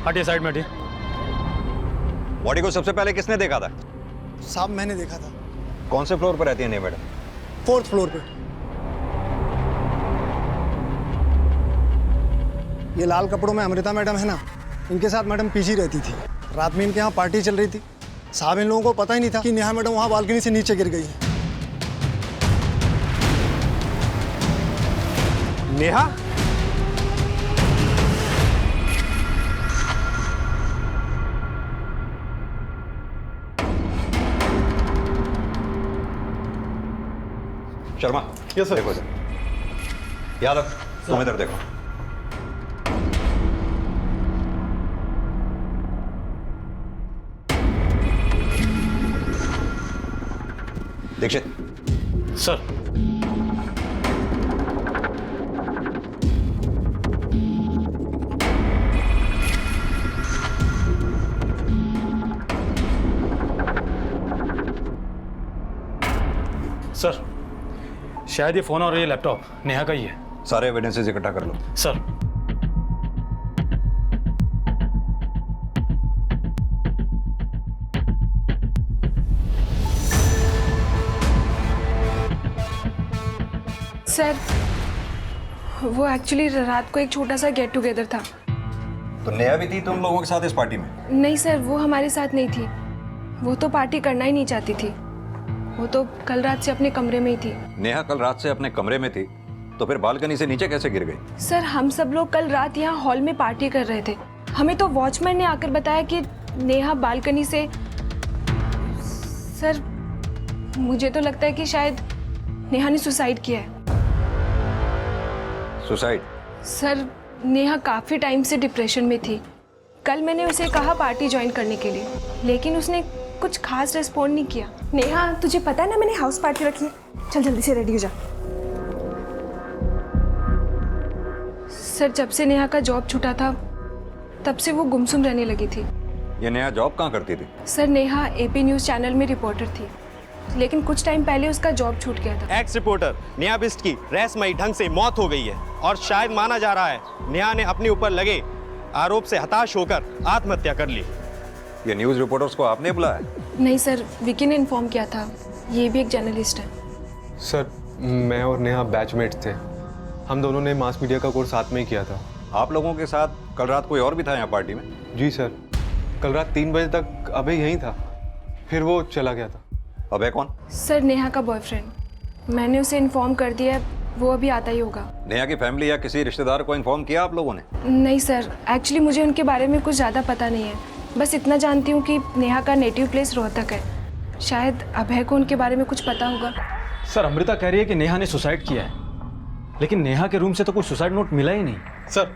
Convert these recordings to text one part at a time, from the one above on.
हटिए साइड में हटिए। बॉडी को सबसे पहले किसने देखा था? साहब मैंने देखा था। कौन से फ्लोर पर रहती है नेहा मैडम? 4th फ्लोर पे। ये लाल कपड़ों में अमृता मैडम है ना, इनके साथ मैडम पीछे रहती थी। रात में इनके यहाँ पार्टी चल रही थी। साहब इन लोगों को पता ही नहीं था कि नेहा मैडम वहाँ बालकनी से नीचे गिर गई है। नेहा? Sharma, yes sir. देखो इधर। यादव, तुम इधर देखो। दीक्षित। सर। सर, शायद ये फोन और ये लैपटॉप नेहा का ही है। सारे एविडेंसेस इकट्ठा कर लो। सर। सर, वो एक्चुअली रात को एक छोटा सा गेट टुगेदर था। तो नेहा भी थी तुम लोगों के साथ इस पार्टी में? नहीं सर, वो हमारे साथ नहीं थी। वो तो पार्टी करना ही नहीं चाहती थी। वो तो कल रात से अपने कमरे में ही थी। नेहा कल रात से अपने कमरे में थी, तो फिर बालकनी से नीचे कैसे गिर गई? सर, हम सब लोग कल रात यहाँ हॉल में पार्टी कर रहे थे। हमें तो वॉचमैन ने आकर बताया कि नेहा बालकनी से। सर, मुझे तो लगता है कि शायद नेहा ने सुसाइड किया है। सुसाइड? सर, नेहा काफ़ी टाइम से डिप्रेशन में थी। कल मैंने उसे कहा पार्टी ज्वाइन करने के लिए, लेकिन उसने कुछ खास रिस्पॉन्ड नहीं किया। नेहा, तुझे पता है ना मैंने हाउस पार्टी रखी है। चल जल्दी से रेडी हो जा। सर, जब से नेहा का जॉब छूटा था तब से वो गुमसुम रहने लगी थी। ये नेहा जॉब कहाँ करती थी? Sir, Neha AP news channel में रिपोर्टर थी, लेकिन कुछ टाइम पहले उसका जॉब छूट गया था। एक्स रिपोर्टर नेहा बिष्ट की रहस्यमयी ढंग से मौत हो गई है और शायद माना जा रहा है नेहा ने अपने ऊपर लगे आरोप से हताश होकर आत्महत्या कर ली। ये न्यूज़ रिपोर्टर्स को आपने बुलाया? नहीं सर, विकी ने इन्फॉर्म किया था। ये भी एक जर्नलिस्ट है। सर, मैं और नेहा बैचमेट्स थे। हम दोनों ने मास मीडिया का कोर्स साथ में ही किया था। आप लोगों के साथ कल रात कोई और भी था यहाँ पार्टी में? जी सर, कल रात 3 बजे तक अभय यहीं था, फिर वो चला गया था। अभय कौन? सर, नेहा का बॉयफ्रेंड। मैंने उसे इन्फॉर्म कर दिया है, वो अभी आता ही होगा। नेहा की फैमिली या किसी रिश्तेदार को इन्फॉर्म किया आप लोगों ने? नहीं सर, एक्चुअली मुझे उनके बारे में कुछ ज़्यादा पता नहीं है। बस इतना जानती हूँ कि नेहा का नेटिव प्लेस रोहतक है। शायद अभय को उनके बारे में कुछ पता होगा। सर, अमृता कह रही है कि नेहा ने सुसाइड किया है, लेकिन नेहा के रूम से तो कोई सुसाइड नोट मिला ही नहीं। सर,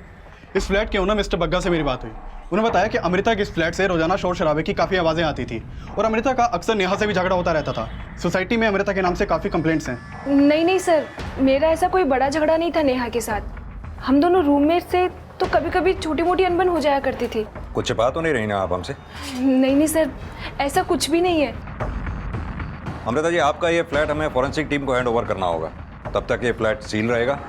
इस फ्लैट के ओनर मिस्टर बग्गा से मेरी बात हुई। उन्होंने बताया कि अमृता के इस फ्लैट से रोजाना शोर शराबे की काफ़ी आवाज़ें आती थी और अमृता का अक्सर नेहा से भी झगड़ा होता रहता था। सोसाइटी में अमृता के नाम से काफ़ी कंप्लेंट्स हैं। नहीं सर, मेरा ऐसा कोई बड़ा झगड़ा नहीं था नेहा के साथ। हम दोनों रूममेट से तो कभी कभी छोटी मोटी अनबन हो जाया करती थी। कुछ छिपा तो नहीं रही ना आप हमसे? नहीं सर, ऐसा कुछ भी नहीं है। अमृता जी, आपका ये फ्लैट हमें फॉरेंसिक टीम को हैंड ओवर करना होगा। तब तक ये फ्लैट सील रहेगा।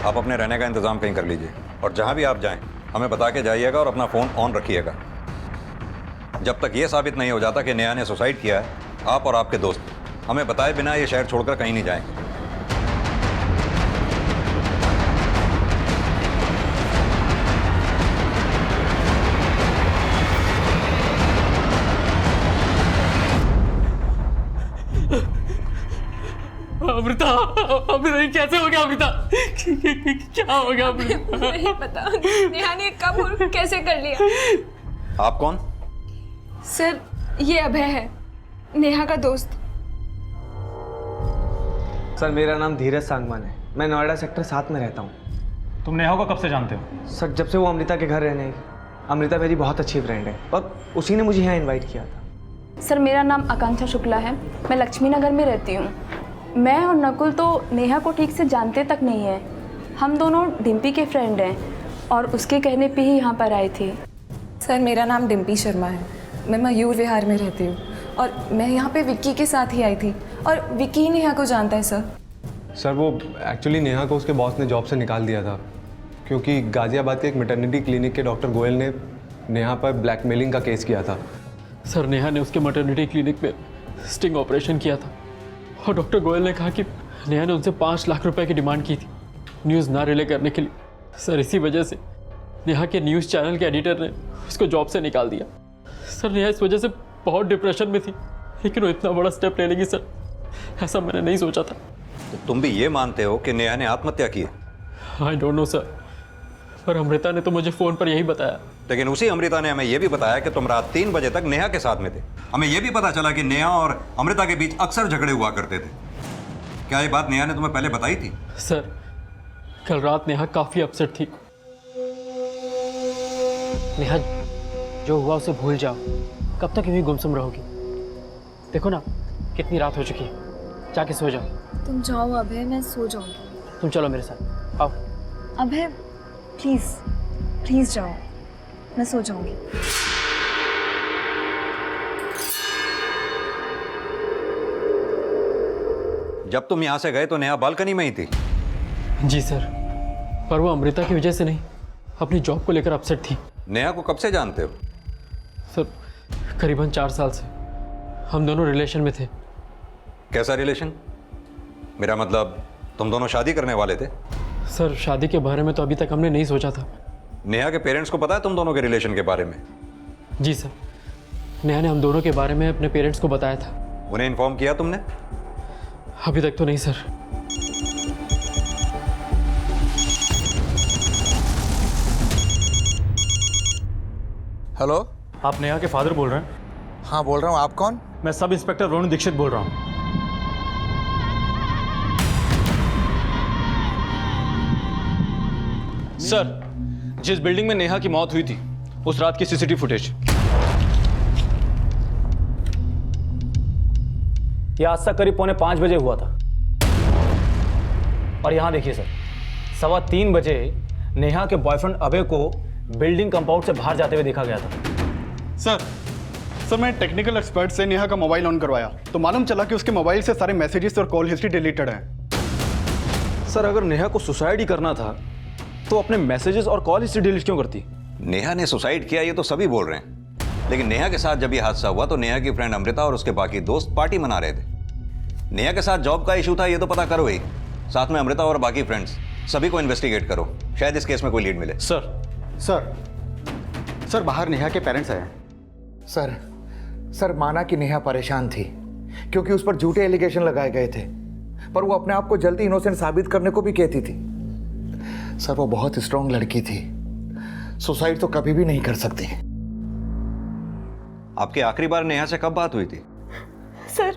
आप अपने रहने का इंतजाम कहीं कर लीजिए और जहाँ भी आप जाएं हमें बता के जाइएगा और अपना फ़ोन ऑन रखिएगा। जब तक ये साबित नहीं हो जाता कि नेहा ने सुसाइड किया है, आप और आपके दोस्त हमें बताए बिना ये शहर छोड़कर कहीं नहीं जाएंगे। अमृता, अमृता कैसे हो गया? अमृता क्या हो गया? अमृता नहीं पता नेहा ने कब और कैसे कर लिया। आप कौन? सर, ये अभय है, नेहा का दोस्त। सर, मेरा नाम धीरज सांगवान है। मैं नोएडा सेक्टर 7 में रहता हूँ। तुम नेहा को कब से जानते हो? सर, जब से वो अमृता के घर रहने आई। अमृता मेरी बहुत अच्छी फ्रेंड है और उसी ने मुझे यहाँ इनवाइट किया था। सर, मेरा नाम आकांक्षा शुक्ला है। मैं लक्ष्मी नगर में रहती हूँ। मैं और नकुल तो नेहा को ठीक से जानते तक नहीं है। हम दोनों डिम्पी के फ्रेंड हैं और उसके कहने पे ही यहाँ पर आए थे। सर, मेरा नाम डिम्पी शर्मा है। मैं मयूर विहार में रहती हूँ और मैं यहाँ पे विक्की के साथ ही आई थी और विक्की ही नेहा को जानता है। सर, वो एक्चुअली नेहा को उसके बॉस ने जॉब से निकाल दिया था क्योंकि गाज़ियाबाद के एक मैटरनिटी क्लिनिक के डॉक्टर गोयल ने नेहा पर ब्लैकमेलिंग का केस किया था। सर नेहा ने उसके मैटरनिटी क्लिनिक में स्टिंग ऑपरेशन किया था और डॉक्टर गोयल ने कहा कि नेहा ने उनसे 5 लाख रुपए की डिमांड की थी न्यूज़ ना रिले करने के लिए। सर इसी वजह से नेहा के न्यूज़ चैनल के एडिटर ने उसको जॉब से निकाल दिया। सर नेहा इस वजह से बहुत डिप्रेशन में थी, लेकिन वो इतना बड़ा स्टेप ले लेगी सर, ऐसा मैंने नहीं सोचा था। तो तुम भी ये मानते हो कि नेहा ने आत्महत्या की है? आई डोंट नो सर, पर अमृता ने तो मुझे फ़ोन पर यही बताया। लेकिन उसी अमृता ने हमें यह भी बताया कि तुम रात 3 बजे तक नेहा के साथ में थे। हमें यह भी पता चला कि नेहा और अमृता के बीच अक्सर झगड़े हुआ करते थे। क्या ये बात नेहा ने तुम्हें पहले बताई थी? सर कल रात नेहा काफ़ी अपसेट थी। नेहा, जो हुआ उसे भूल जाओ। कब तक यूं ही गुमसुम रहोगी? देखो ना कितनी रात हो चुकी है, जाके सो जाओ। तुम जाओ अभय, मैं सो जाऊंगी। तुम चलो मेरे साथ, आओ। अभय प्लीज़ प्लीज़ जाओ, मैं सो जाऊंगी। जब तुम यहां से गए तो नेहा बालकनी में ही थी? जी सर, पर वो अमृता की वजह से नहीं, अपनी जॉब को लेकर अपसेट थी। नेहा को कब से जानते हो? सर करीबन 4 साल से हम दोनों रिलेशन में थे। कैसा रिलेशन? मेरा मतलब तुम दोनों शादी करने वाले थे? सर शादी के बारे में तो अभी तक हमने नहीं सोचा था। नेहा के पेरेंट्स को पता है तुम दोनों के रिलेशन के बारे में? जी सर, नेहा ने हम दोनों के बारे में अपने पेरेंट्स को बताया था। उन्हें इन्फॉर्म किया तुमने? अभी तक तो नहीं सर। हेलो, आप नेहा के फादर बोल रहे हैं? हाँ बोल रहा हूँ। आप कौन? मैं सब इंस्पेक्टर वरुण दीक्षित बोल रहा हूँ। सर, जिस बिल्डिंग में नेहा की मौत हुई थी उस रात की सीसीटीवी फुटेज। यह आज तक करीब 4:45 बजे हुआ था। और यहां देखिए सर, 3:15 बजे नेहा के बॉयफ्रेंड अभय को बिल्डिंग कंपाउंड से बाहर जाते हुए देखा गया था। सर मैं टेक्निकल एक्सपर्ट से नेहा का मोबाइल ऑन करवाया तो मालूम चला कि उसके मोबाइल से सारे मैसेजेस और कॉल हिस्ट्री डिलीटेड है। सर अगर नेहा को सुसाइड ही करना था तो अपने मैसेजेस और कॉल हिस्ट्री डिलीट क्यों करती? नेहा ने सुसाइड किया ये तो सभी बोल रहे हैं, लेकिन नेहा के साथ जब ये हादसा हुआ तो नेहा की फ्रेंड अमृता और उसके बाकी दोस्त पार्टी मना रहे थे। नेहा के साथ जॉब का इशू था ये तो पता करो ही, साथ में अमृता और बाकी फ्रेंड्स सभी को इन्वेस्टिगेट करो, शायद इस केस में कोई लीड मिले। सर बाहर नेहा के पेरेंट्स आए। सर माना कि नेहा परेशान थी क्योंकि उस पर झूठे एलिगेशन लगाए गए थे, पर वो अपने आप को जल्दी इनोसेंट साबित करने को भी कहती थी। सर वो बहुत स्ट्रांग लड़की थी, सुसाइड तो कभी भी नहीं कर सकती। आपकी आखिरी बार नेहा से कब बात हुई थी? सर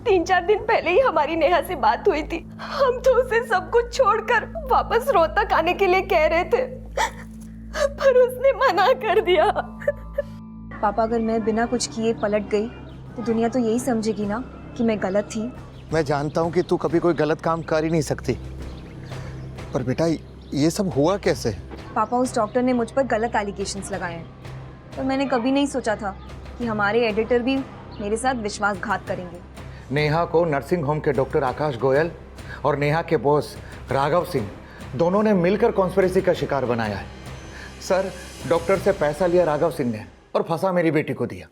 3-4 दिन पहले ही हमारी नेहा से बात हुई थी। हम तो उसे सब कुछ छोड़कर वापस रोहतक आने के लिए कह रहे थे, पर उसने मना कर दिया। पापा अगर मैं बिना कुछ किए पलट गई तो दुनिया तो यही समझेगी ना कि मैं गलत थी। मैं जानता हूँ कि तू कभी कोई गलत काम कर ही नहीं सकती, पर बेटा ये सब हुआ कैसे? पापा उस डॉक्टर ने मुझ पर गलत एलिगेशंस लगाए हैं, पर मैंने कभी नहीं सोचा था कि हमारे एडिटर भी मेरे साथ विश्वासघात करेंगे। नेहा को नर्सिंग होम के डॉक्टर आकाश गोयल और नेहा के बॉस राघव सिंह दोनों ने मिलकर कॉन्स्पिरेसी का शिकार बनाया है। सर डॉक्टर से पैसा लिया राघव सिंह ने और फंसा मेरी बेटी को दिया।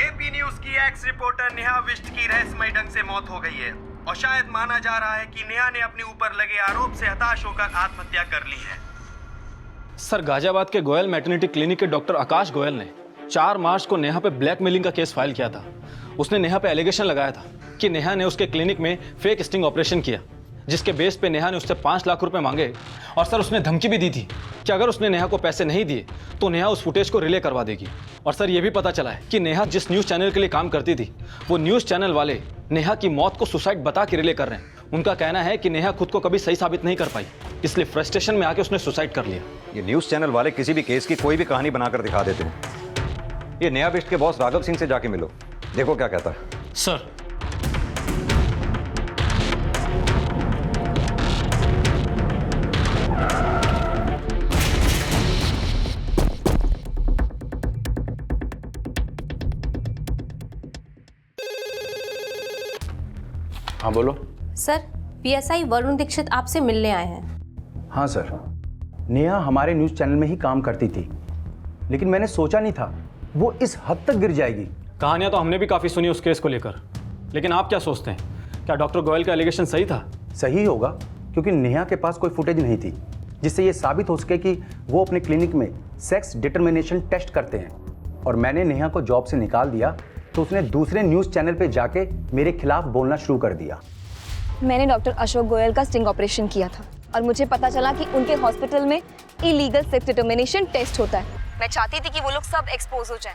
एपी न्यूज की एक्स रिपोर्टर नेहा विष्ट की रहस्यमय ढंग से मौत हो गई है और शायद माना जा रहा है कि नेहा ने अपने ऊपर लगे आरोप से हताश होकर आत्महत्या कर ली है। सर गाजियाबाद के गोयल मैटरनिटी क्लिनिक के डॉक्टर आकाश गोयल ने 4 मार्च को नेहा पे ब्लैकमेलिंग का केस फाइल किया था। उसने नेहा पे एलिगेशन लगाया था कि नेहा ने उसके क्लिनिक में फेक स्टिंग ऑपरेशन किया, जिसके बेस पे नेहा ने उससे 5 लाख रुपए मांगे। और सर उसने धमकी भी दी थी कि अगर उसने नेहा को पैसे नहीं दिए तो नेहा उस फुटेज को रिले करवा देगी। और सर ये भी पता चला है कि नेहा जिस न्यूज़ चैनल के लिए काम करती थी वो न्यूज़ चैनल वाले नेहा की मौत को सुसाइड बता के रिले कर रहे हैं। उनका कहना है कि नेहा खुद को कभी सही साबित नहीं कर पाई, इसलिए फ्रस्ट्रेशन में आके उसने सुसाइड कर लिया। ये न्यूज़ चैनल वाले किसी भी केस की कोई भी कहानी बनाकर दिखा देते हैं। ये नेहा विष्ट के बॉस राघव सिंह से जाके मिलो, देखो क्या कहता है। सर हाँ बोलो। सर पीएसआई वरुण दीक्षित आपसे मिलने आए हैं। हाँ सर। नेहा हमारे न्यूज़ चैनल में ही काम करती थी, लेकिन मैंने सोचा नहीं था वो इस हद तक गिर जाएगी। कहानियां तो हमने भी काफ़ी सुनी उस केस को लेकर, लेकिन आप क्या सोचते हैं, क्या डॉक्टर गोयल का एलिगेशन सही था? सही होगा, क्योंकि नेहा के पास कोई फुटेज नहीं थी जिससे ये साबित हो सके कि वो अपने क्लिनिक में सेक्स डिटर्मिनेशन टेस्ट करते हैं। और मैंने नेहा को जॉब से निकाल दिया तो उसने दूसरे न्यूज़ चैनल पे जाके मेरे खिलाफ बोलना शुरू कर दिया। मैंने डॉक्टर अशोक गोयल का स्टिंग ऑपरेशन किया था और मुझे पता चला कि उनके हॉस्पिटल में इलीगल सेक्स डिटर्मिनेशन टेस्ट होता है। मैं चाहती थी कि वो लोग सब एक्सपोज हो जाएं,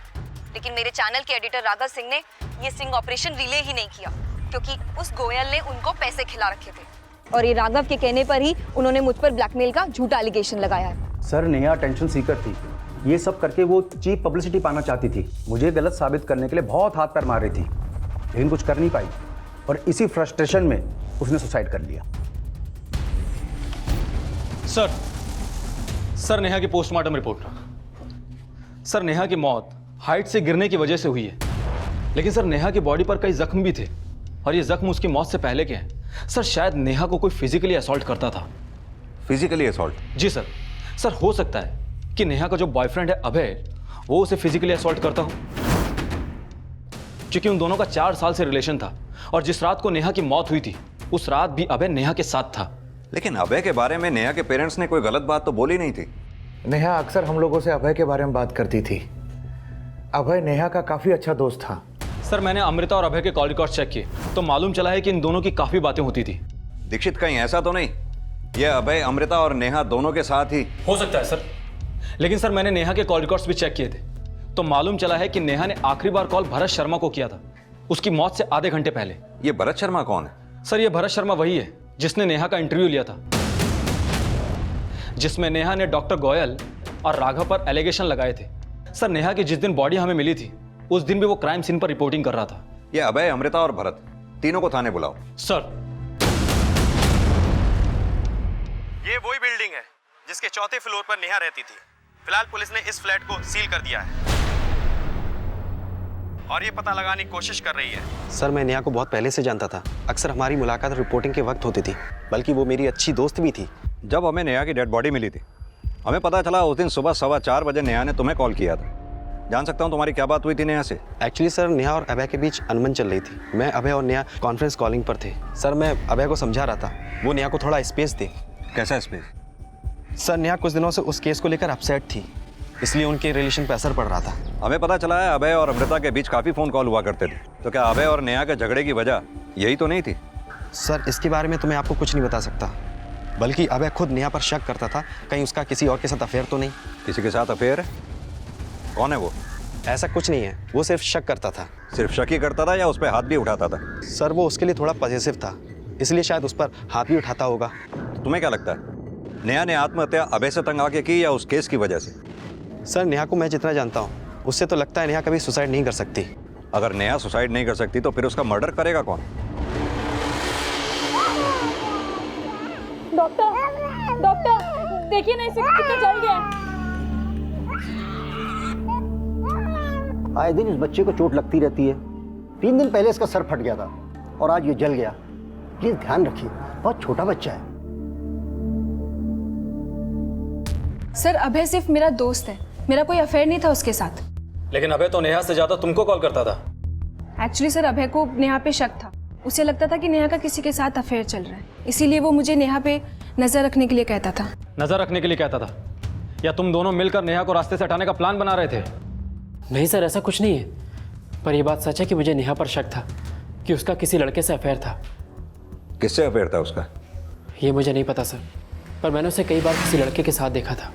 लेकिन मेरे चैनल के एडिटर राघव सिंह ने ये स्टिंग ऑपरेशन रिले ही नहीं किया, क्योंकि उस गोयल ने उनको पैसे खिला रखे थे और ये राघव के कहने पर ही उन्होंने मुझ पर ब्लैकमेल का झूठा एलिगेशन लगाया है। सर, नेहा टेंशन सीकर थी, ये सब करके वो चीप पब्लिसिटी पाना चाहती थी। मुझे गलत साबित करने के लिए बहुत हाथ पैर मार रही थी, लेकिन कुछ कर नहीं पाई और इसी फ्रस्ट्रेशन में उसने सुसाइड कर लिया। सर नेहा की पोस्टमार्टम रिपोर्ट। सर, नेहा की मौत हाइट से गिरने की वजह से हुई है, लेकिन सर नेहा की बॉडी पर कई जख्म भी थे और ये जख्म उसकी मौत से पहले के हैं। सर, शायद नेहा को कोई फिजिकली असॉल्ट करता था। Physically assault? जी सर। सर, हो सकता है कि नेहा का जो बॉयफ्रेंड है अभय, वो उसे फिजिकली असॉल्ट करता हो, क्योंकि उन दोनों का 4 साल से रिलेशन था और जिस रात को नेहा की मौत हुई थी उस रात भी अभय नेहा के साथ था। लेकिन अभय के बारे में नेहा के पेरेंट्स ने कोई गलत बात तो बोली नहीं थी। नेहा अक्सर हम लोगों से अभय के बारे में बात करती थी। अभय नेहा का काफी अच्छा दोस्त था। सर, मैंने अमृता और अभय के कॉल रिकॉर्ड चेक किए तो मालूम चला है कि इन दोनों की काफी बातें होती थी। दीक्षित, कहीं ऐसा तो नहीं ये अभय अमृता और नेहा दोनों के साथ ही? हो सकता है सर, लेकिन सर मैंने नेहा के कॉल रिकॉर्ड्स भी चेक किए थे तो मालूम चला है कि नेहा ने आखिरी बार कॉल भरत शर्मा को किया था उसकी मौत से आधे घंटे पहले। ये भरत शर्मा कौन है? सर, ये भरत शर्मा वही है जिसने नेहा का इंटरव्यू लिया था, जिसमें नेहा ने डॉक्टर गोयल और राघव पर एलिगेशन लगाए थे। सर, नेहा की जिस दिन बॉडी हमें मिली थी उस दिन भी वो क्राइम सीन पर रिपोर्टिंग कर रहा था। ये अभय, अमृता और भरत तीनों को थाने बुलाओ। सर। ये वही बिल्डिंग है जिसके 4थे फ्लोर पर नेहा रहती थी। फिलहाल पुलिस ने इस फ्लैट को सील कर दिया है और ये पता लगाने की कोशिश कर रही है। सर, मैं नेहा को बहुत पहले से जानता था। अक्सर हमारी मुलाकात रिपोर्टिंग के वक्त होती थी, बल्कि वो मेरी अच्छी दोस्त भी थी। जब हमें नेहा की डेड बॉडी मिली थी हमें पता चला उस दिन सुबह 4:15 बजे नेहा ने तुम्हें कॉल किया था। जान सकता हूँ तुम्हारी क्या बात हुई थी नेहा से? एक्चुअली सर, नेहा और अभय के बीच अनबन चल रही थी। मैं, अभय और नेहा कॉन्फ्रेंस कॉलिंग पर थे। सर, मैं अभय को समझा रहा था वो नेहा को थोड़ा स्पेस दे। कैसा स्पेस? सर, नेहा कुछ दिनों से उस केस को लेकर अपसेट थी, इसलिए उनके रिलेशन पर असर पड़ रहा था। हमें पता चला है अभय और अमृता के बीच काफ़ी फ़ोन कॉल हुआ करते थे, तो क्या अभय और नेहा के झगड़े की वजह यही तो नहीं थी? सर, इसके बारे में तो मैं आपको कुछ नहीं बता सकता, बल्कि अभय खुद नेहा पर शक करता था कहीं उसका किसी और के साथ अफेयर तो नहीं। किसी के साथ अफेयर है? कौन है वो? ऐसा कुछ नहीं है, वो सिर्फ शक करता था। सिर्फ शक ही करता था या उस पर हाथ भी उठाता था? सर, वो उसके लिए थोड़ा पॉजिटिव था, इसलिए शायद उस पर हाथ भी उठाता होगा। तुम्हें क्या लगता है, नेहा ने आत्महत्या अभय से तंग आके की या उस केस की वजह से? सर, नेहा को मैं जितना जानता हूँ उससे तो लगता है नेहा कभी सुसाइड नहीं कर सकती। अगर नेहा सुसाइड नहीं कर सकती तो फिर उसका मर्डर करेगा कौन? डॉक्टर देखिए ना, इसे कितना जल गया। आए दिन इस बच्चे को चोट लगती रहती है। 3 दिन पहले इसका सर फट गया था और आज ये जल गया। प्लीज ध्यान रखिए, बहुत छोटा बच्चा है। सर, अभय सिर्फ मेरा दोस्त है, मेरा कोई अफेयर नहीं था उसके साथ। लेकिन अभय तो नेहा से ज्यादा तुमको कॉल करता था। एक्चुअली सर, अभय को नेहा पे शक था। उसे लगता था कि नेहा का किसी के साथ अफेयर चल रहा है, इसीलिए वो मुझे नेहा पे नजर रखने के लिए कहता था। नजर रखने के लिए कहता था या तुम दोनों मिलकर नेहा को रास्ते से हटाने का प्लान बना रहे थे? नहीं सर, ऐसा कुछ नहीं है, पर यह बात सच है कि मुझे नेहा पर शक था कि उसका किसी लड़के से अफेयर था। किससे अफेयर था उसका? ये मुझे नहीं पता सर, पर मैंने उसे कई बार किसी लड़के के साथ देखा था।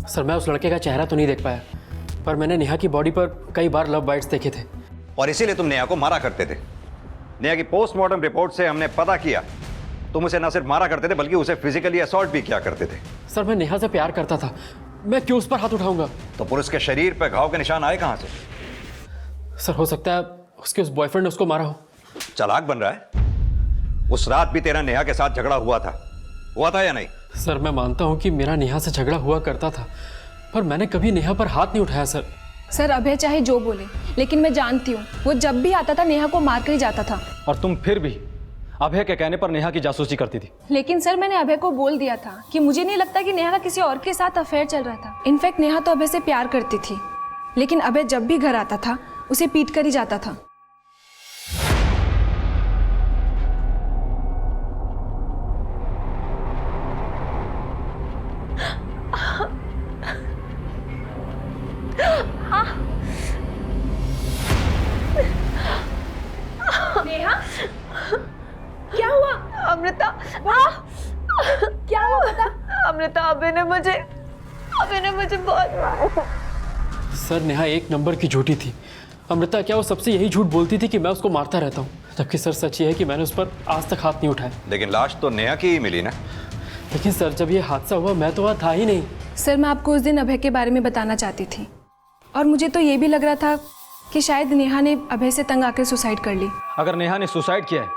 सर, मैं उस लड़के का चेहरा तो नहीं देख पाया, पर मैंने नेहा की बॉडी पर कई बार लव बाइट्स देखे थे। और इसीलिए तुम नेहा को मारा करते थे। नेहा की पोस्टमार्टम रिपोर्ट से हमने पता किया तुम उसे न सिर्फ मारा करते थे बल्कि उसे फिजिकली असॉल्ट भी किया करते थे। सर, मैं नेहा से प्यार करता था, मैं क्यों उस पर हाथ उठाऊंगा? तो पुरुष के शरीर पर घाव के निशान आए कहां से? सर, हो सकता है उसके उस बॉयफ्रेंड ने उसको मारा हो। चालाक बन रहा है। उस रात भी तेरा नेहा के साथ झगड़ा हुआ था या नहीं? सर, मैं मानता हूं कि मेरा नेहा से झगड़ा हुआ करता था, पर मैंने कभी नेहा पर हाथ नहीं उठाया। सर, अभय चाहे जो बोले, लेकिन मैं जानती हूँ वो जब भी आता था नेहा को मार कर ही जाता था। और तुम फिर भी अभय के कहने पर नेहा की जासूसी करती थी। लेकिन सर मैंने अभय को बोल दिया था कि मुझे नहीं लगता कि नेहा का किसी और के साथ अफेयर चल रहा था। इनफैक्ट नेहा तो अभय से प्यार करती थी, लेकिन अभय जब भी घर आता था उसे पीट कर ही जाता था। नेहा, क्या हुआ? अमृता, क्या हुआ बता? अमृता, अभय ने मुझे बहुत मारा था। सर नेहा एक नंबर की झूठी थी। अमृता क्या वो सबसे यही झूठ बोलती थी कि मैं उसको मारता रहता हूँ, जबकि सर सच ये है कि मैंने उस पर आज तक हाथ नहीं उठाया। लेकिन लाश तो नेहा की ही मिली ना। लेकिन सर जब ये हादसा हुआ मैं तो वहाँ था ही नहीं। सर मैं आपको उस दिन अभय के बारे में बताना चाहती थी, और मुझे तो ये भी लग रहा था कि शायद नेहा ने अभय से तंग आकर सुसाइड कर ली। अगर नेहा ने सुसाइड किया है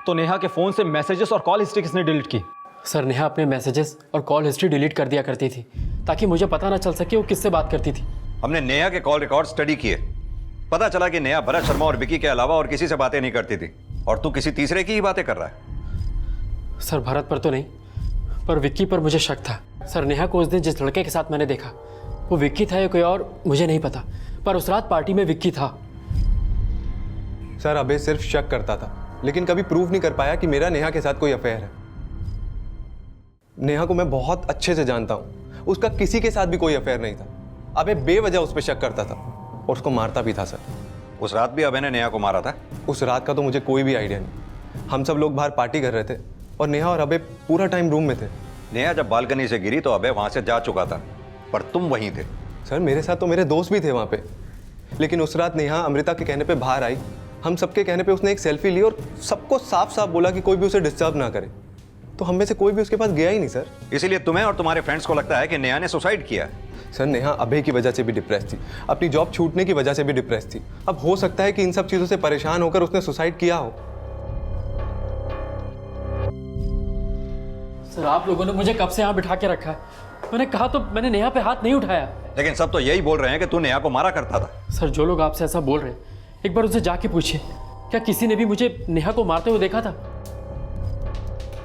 तो नेहा के फोन से मैसेजेस और कॉल हिस्ट्री किसने डिलीट की? सर नेहा अपने मैसेजेस और कॉल हिस्ट्री डिलीट कर दिया करती थी ताकि मुझे पता ना चल सके वो किससे बात करती थी। हमने नेहा के कॉल रिकॉर्ड स्टडी किए, पता चला कि नेहा भरत शर्मा और विकी के अलावा और किसी से बातें नहीं करती थी, और तू किसी तीसरे की ही बातें कर रहा है। सर भरत पर तो नहीं, पर विक्की पर मुझे शक था। सर नेहा को उस दिन जिस लड़के के साथ मैंने देखा वो विक्की था या कोई और मुझे नहीं पता, पर उस रात पार्टी में विक्की था। सर अभय सिर्फ शक करता था, लेकिन कभी प्रूव नहीं कर पाया कि मेरा नेहा के साथ कोई अफेयर है। नेहा को मैं बहुत अच्छे से जानता हूँ, उसका किसी के साथ भी कोई अफेयर नहीं था। अभय बेवजह उस पर शक करता था और उसको मारता भी था। सर उस रात भी अभय ने नेहा को मारा था? उस रात का तो मुझे कोई भी आइडिया नहीं। हम सब लोग बाहर पार्टी कर रहे थे और नेहा और अभय पूरा टाइम रूम में थे। नेहा जब बालकनी से गिरी तो अभय वहां से जा चुका था, पर तुम वहीं थे। सर मेरे साथ तो मेरे दोस्त भी थे वहाँ पे, लेकिन उस रात नेहा अमृता के कहने पे बाहर आई। हम सबके कहने पे उसने एक सेल्फी ली और सबको साफ साफ बोला कि कोई भी उसे डिस्टर्ब ना करे, तो हम में से कोई भी उसके पास गया ही नहीं। सर इसीलिए तुम्हें और तुम्हारे फ्रेंड्स को लगता है कि नेहा ने सुसाइड किया? सर नेहा अभय की वजह से भी डिप्रेस थी, अपनी जॉब छूटने की वजह से भी डिप्रेस थी। अब हो सकता है कि इन सब चीज़ों से परेशान होकर उसने सुसाइड किया हो। सर आप लोगों ने मुझे कब से यहाँ बिठा के रखा है? मैंने कहा तो मैंने नेहा पे हाथ नहीं उठाया। लेकिन सब तो यही बोल रहे हैं कि तू नेहा को मारा करता था। सर जो लोग आपसे ऐसा बोल रहे हैं एक बार उनसे जाके पूछिए, क्या किसी ने भी मुझे नेहा को मारते हुए देखा था?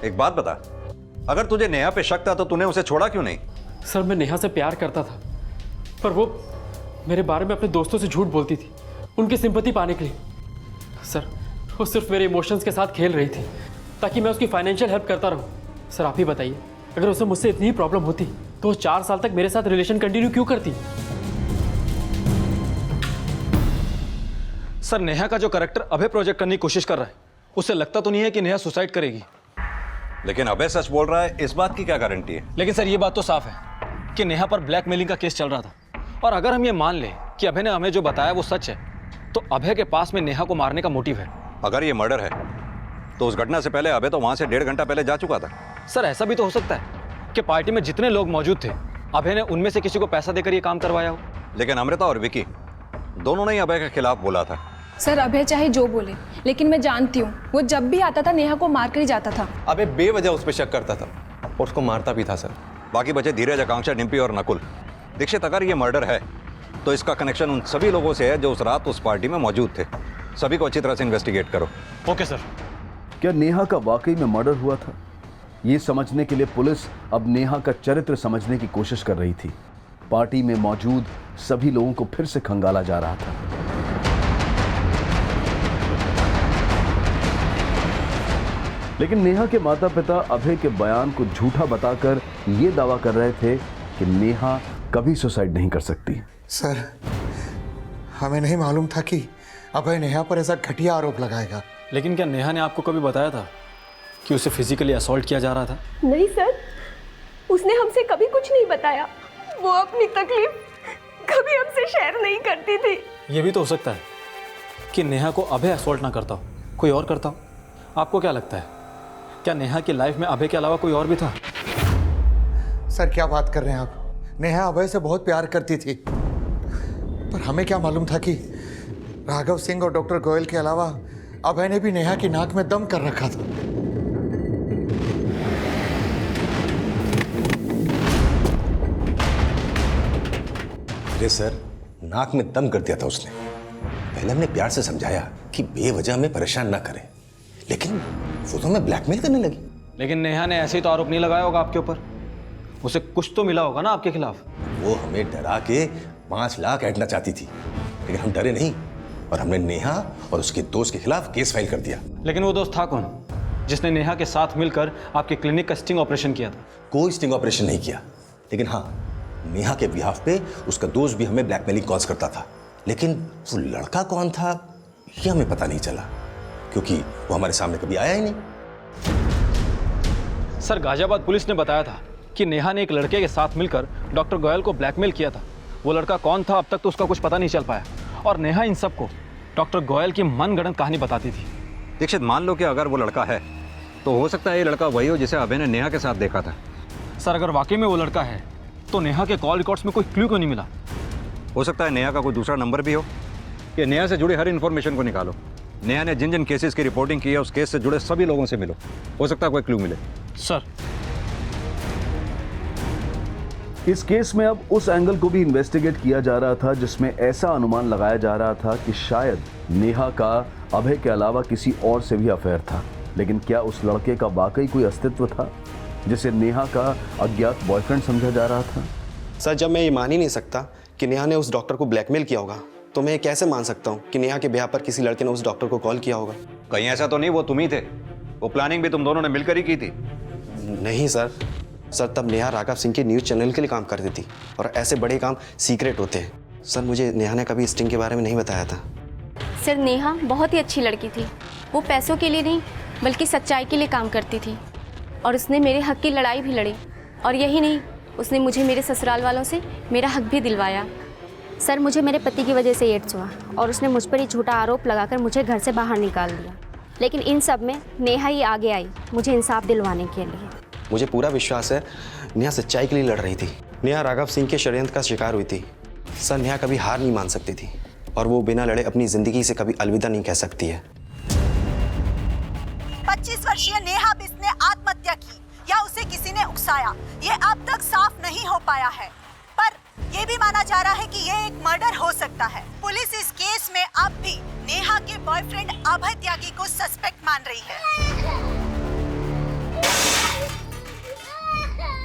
एक बात बता, अगर तुझे नेहा पे शक था तो तूने उसे छोड़ा क्यों नहीं? सर मैं नेहा से प्यार करता था, पर वो मेरे बारे में अपने दोस्तों से झूठ बोलती थी उनकी सिंपैथी पाने के लिए। सर वो सिर्फ मेरे इमोशंस के साथ खेल रही थी ताकि मैं उसकी फाइनेंशियल हेल्प करता रहूं। सर आप ही बताइए, अगर उसे मुझसे इतनी ही प्रॉब्लम होती तो वो 4 साल तक मेरे साथ रिलेशन कंटिन्यू क्यों करती? सर नेहा का जो कैरेक्टर अभय प्रोजेक्ट करने की कोशिश कर रहा है, उसे लगता तो नहीं है कि नेहा सुसाइड करेगी। लेकिन अभय सच बोल रहा है, इस बात की क्या गारंटी है? लेकिन सर ये बात तो साफ है कि नेहा पर ब्लैकमेलिंग का केस चल रहा था, और अगर हम ये मान लें कि अभय ने हमें जो बताया वो सच है, तो अभय के पास में नेहा को मारने का मोटिव है। अगर ये मर्डर है तो उस घटना से पहले अभय तो वहां से 1.5 घंटा पहले जा चुका था। सर ऐसा भी तो हो सकता है कि पार्टी में जितने लोग मौजूद थे अभय ने उनमें से किसी को पैसा देकर ये काम करवाया हो। लेकिन अमृता और विकी दोनों ने ही अभय के खिलाफ बोला था। सर अभय चाहे जो बोले, लेकिन मैं जानती हूँ वो जब भी आता था नेहा को मार कर ही जाता था। अभय बेवजह उस पर शक करता था और उसको मारता भी था। सर बाकी बचे धीरज, आकांक्षा, डिम्पी और नकुल। दीक्षित अगर ये मर्डर है तो इसका कनेक्शन उन सभी लोगों से है जो उस रात उस पार्टी में मौजूद थे। सभी को अच्छी तरह से इन्वेस्टिगेट करो। Okay sir. क्या नेहा का वाकई में मर्डर हुआ था? ये समझने के लिए पुलिस अब नेहा का चरित्र समझने की कोशिश कर रही थी। पार्टी में मौजूद सभी लोगों को फिर से खंगाला जा रहा था। लेकिन नेहा के माता पिता अभय के बयान को झूठा बताकर ये दावा कर रहे थे कि नेहा कभी सुसाइड नहीं कर सकती। सर हमें नहीं मालूम था कि अभय नेहा पर ऐसा घटिया आरोप लगाएगा। लेकिन क्या नेहा ने आपको कभी बताया था कि उसे फिजिकली असॉल्ट किया जा रहा था? नहीं सर, उसने हमसे कभी कुछ नहीं बताया। वो अपनी तकलीफ कभी हमसे शेयर नहीं करती थी। ये भी तो हो सकता है कि नेहा को अभय असॉल्ट ना करता हो, कोई और करता हो। आपको क्या लगता है, क्या नेहा की लाइफ में अभय के अलावा कोई और भी था? सर क्या बात कर रहे हैं आप? नेहा अभय से बहुत प्यार करती थी, पर हमें क्या मालूम था कि राघव सिंह और डॉक्टर गोयल के अलावा अभय ने भी नेहा की नाक में दम कर रखा था। अरे सर, नाक में दम कर दिया था उसने। पहले हमने प्यार से समझाया कि बेवजह में परेशान ना करे, लेकिन वो तो हमें ब्लैकमेल करने लगी। लेकिन नेहा ने ऐसे ही तो आरोप नहीं लगाया होगा आपके ऊपर। उसे कुछ तो मिला होगा ना आपके खिलाफ। वो हमें डरा के 5 लाख ऐंठना चाहती थी, लेकिन हम डरे नहीं और हमने नेहा और उसके दोस्त के खिलाफ केस फाइल कर दिया। लेकिन वो दोस्त था कौन जिसने नेहा के साथ मिलकर आपके क्लिनिक का स्टिंग ऑपरेशन किया था? कोई स्टिंग ऑपरेशन नहीं किया, लेकिन हाँ, नेहा के बिहाफ पे उसका दोस्त भी हमें ब्लैकमेलिंग कॉल्स करता था। लेकिन वो लड़का कौन था ये हमें पता नहीं चला, क्योंकि वो हमारे सामने कभी आया ही नहीं। सर, गाजियाबाद पुलिस ने बताया था कि नेहा ने एक लड़के के साथ मिलकर डॉक्टर गोयल को ब्लैकमेल किया था। वो लड़का कौन था अब तक तो उसका कुछ पता नहीं चल पाया, और नेहा इन सबको डॉक्टर गोयल की मनगढ़ंत कहानी बताती थी। दीक्षित, मान लो कि अगर वो लड़का है तो हो सकता है ये लड़का वही हो जिसे अभय ने नेहा के साथ देखा था। सर, अगर वाकई में वो लड़का है तो नेहा के कॉल रिकॉर्ड्स में कोई क्लू क्यों नहीं मिला? हो सकता है नेहा का कोई दूसरा नंबर भी हो। कि नेहा से जुड़ी हर इन्फॉर्मेशन को निकालो। नेहा ने जिन जिन केसेस की रिपोर्टिंग की है उस केस से जुड़े सभी लोगों से मिलो, हो सकता है कोई क्लू मिले। सर, इस केस में अब उस एंगल को भी इन्वेस्टिगेट किया जा रहा था जिसमें ऐसा अनुमान लगाया जा रहा था कि शायद नेहा का अभय के अलावा किसी और से भी अफेयर था। लेकिन क्या उस लड़के का वाकई कोई अस्तित्व था जिसे नेहा का अज्ञात बॉयफ्रेंड समझा जा रहा था? सर, जब मैं ये मान ही नहीं सकता कि नेहा ने उस डॉक्टर को ब्लैकमेल किया होगा, तो मैं ये कैसे मान सकता हूँ कि नेहा के ब्याह पर किसी लड़के ने उस डॉक्टर को कॉल किया होगा? कहीं ऐसा तो नहीं वो तुम ही थे? वो प्लानिंग भी तुम दोनों ने मिलकर ही की थी। नहीं सर, तब नेहा राघव सिंह के न्यूज़ चैनल के लिए काम करती थी और ऐसे बड़े काम सीक्रेट होते हैं। सर, मुझे नेहा ने कभी स्टिंग के बारे में नहीं बताया था। सर, नेहा बहुत ही अच्छी लड़की थी। वो पैसों के लिए नहीं बल्कि सच्चाई के लिए काम करती थी, और उसने मेरे हक की लड़ाई भी लड़ी। और यही नहीं, उसने मुझे मेरे ससुराल वालों से मेरा हक भी दिलवाया। सर, मुझे मेरे पति की वजह से एड्स हुआ और उसने मुझ पर ही झूठा आरोप लगाकर मुझे घर से बाहर निकाल दिया। लेकिन इन सब में नेहा ही आगे आई मुझे इंसाफ दिलवाने के लिए। मुझे पूरा विश्वास है नेहा सच्चाई के लिए लड़ रही थी। नेहा राघव सिंह के षड्यंत्र का शिकार हुई थी। सर, नेहा कभी हार नहीं मान सकती थी और वो बिना लड़े अपनी जिंदगी से कभी अलविदा नहीं कह सकती है। 25 वर्षीय नेहा बिष्ट ने आत्महत्या की या उसे किसी ने उकसाया, ये अब तक साफ नहीं हो पाया है, पर ये भी माना जा रहा है कि ये एक मर्डर हो सकता है। पुलिस इस केस में अब भी नेहा के बॉयफ्रेंड अभय त्यागी को सस्पेक्ट मान रही है।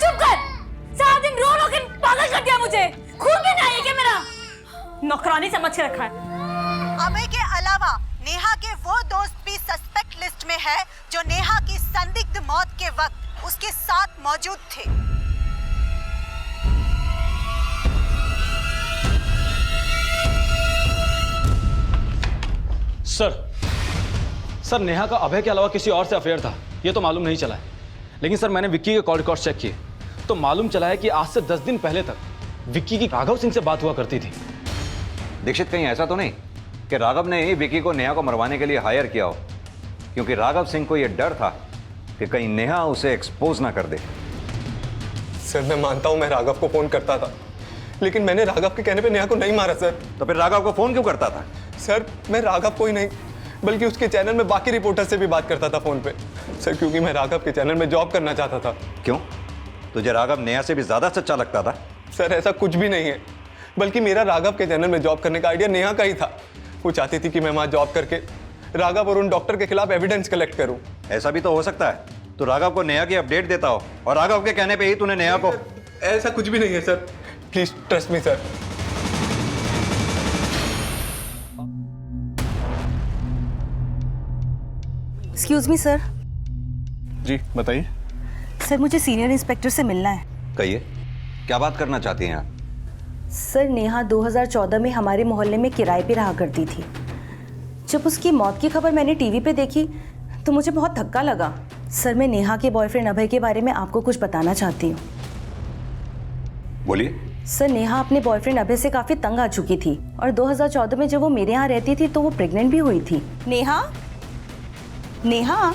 चुप कर! सारा दिन रो रो के पागल कर दिया मुझे। खून भी नहीं है क्या मेरा? नौकरानी समझ के रखा है। अभय के अलावा नेहा के वो दोस्त भी सस्पेक्ट लिस्ट में है जो नेहा की संदिग्ध मौत के वक्त उसके साथ मौजूद थे। सर, नेहा का अभय के अलावा किसी और से अफेयर था ये तो मालूम नहीं चला है। लेकिन सर, मैंने विक्की के कॉल रिकॉर्ड चेक किए तो मालूम चला है कि आज से 10 दिन पहले तक विक्की की राघव सिंह से बात हुआ करती थी। दीक्षित, कहीं ऐसा तो नहीं कि राघव ने ही विक्की को नेहा को मरवाने के लिए हायर किया हो? क्योंकि राघव सिंह को यह डर था कि कहीं नेहा उसे एक्सपोज ना कर दे। सर, मैं मानता हूं मैं राघव को फोन करता था, लेकिन मैंने राघव के कहने पे नेहा को नहीं मारा सर। तो फिर राघव को फोन क्यों करता था? सर, मैं राघव को ही नहीं बल्कि उसके चैनल में बाकी रिपोर्टर से भी बात करता था फोन पे सर, क्योंकि मैं राघव के चैनल में जॉब करना चाहता था। क्यों? तुझे राघव नेहा से भी ज्यादा सच्चा लगता था? सर, ऐसा कुछ भी नहीं है, बल्कि मेरा राघव के चैनल में जॉब करने का आइडिया नेहा का ही था। वो चाहती थी कि मैं वहां जॉब करके राघव और उन डॉक्टर के खिलाफ एविडेंस कलेक्ट करूं। ऐसा भी तो हो सकता है तो राघव को नेहा की अपडेट देता हो और राघव के कहने पे ही तूने नेहा को। ऐसा कुछ भी नहीं है sir, please trust me sir. Excuse me sir. जी बताइए। सर, मुझे सीनियर इंस्पेक्टर से मिलना है। कहिए, क्या बात करना चाहती हैं आप? सर, नेहा 2014 में हमारे मोहल्ले में किराए पे रहा करती थी। जब उसकी मौत की खबर मैंने टीवी पे देखी तो मुझे बहुत धक्का लगा। सर, मैं नेहा के बॉयफ्रेंड अभय के बारे में आपको कुछ बताना चाहती हूँ। बोलिए। सर, नेहा अपने बॉयफ्रेंड अभय से काफी तंग आ चुकी थी और 2014 में जब वो मेरे यहाँ रहती थी तो वो प्रेग्नेंट भी हुई थी। नेहा, नेहा,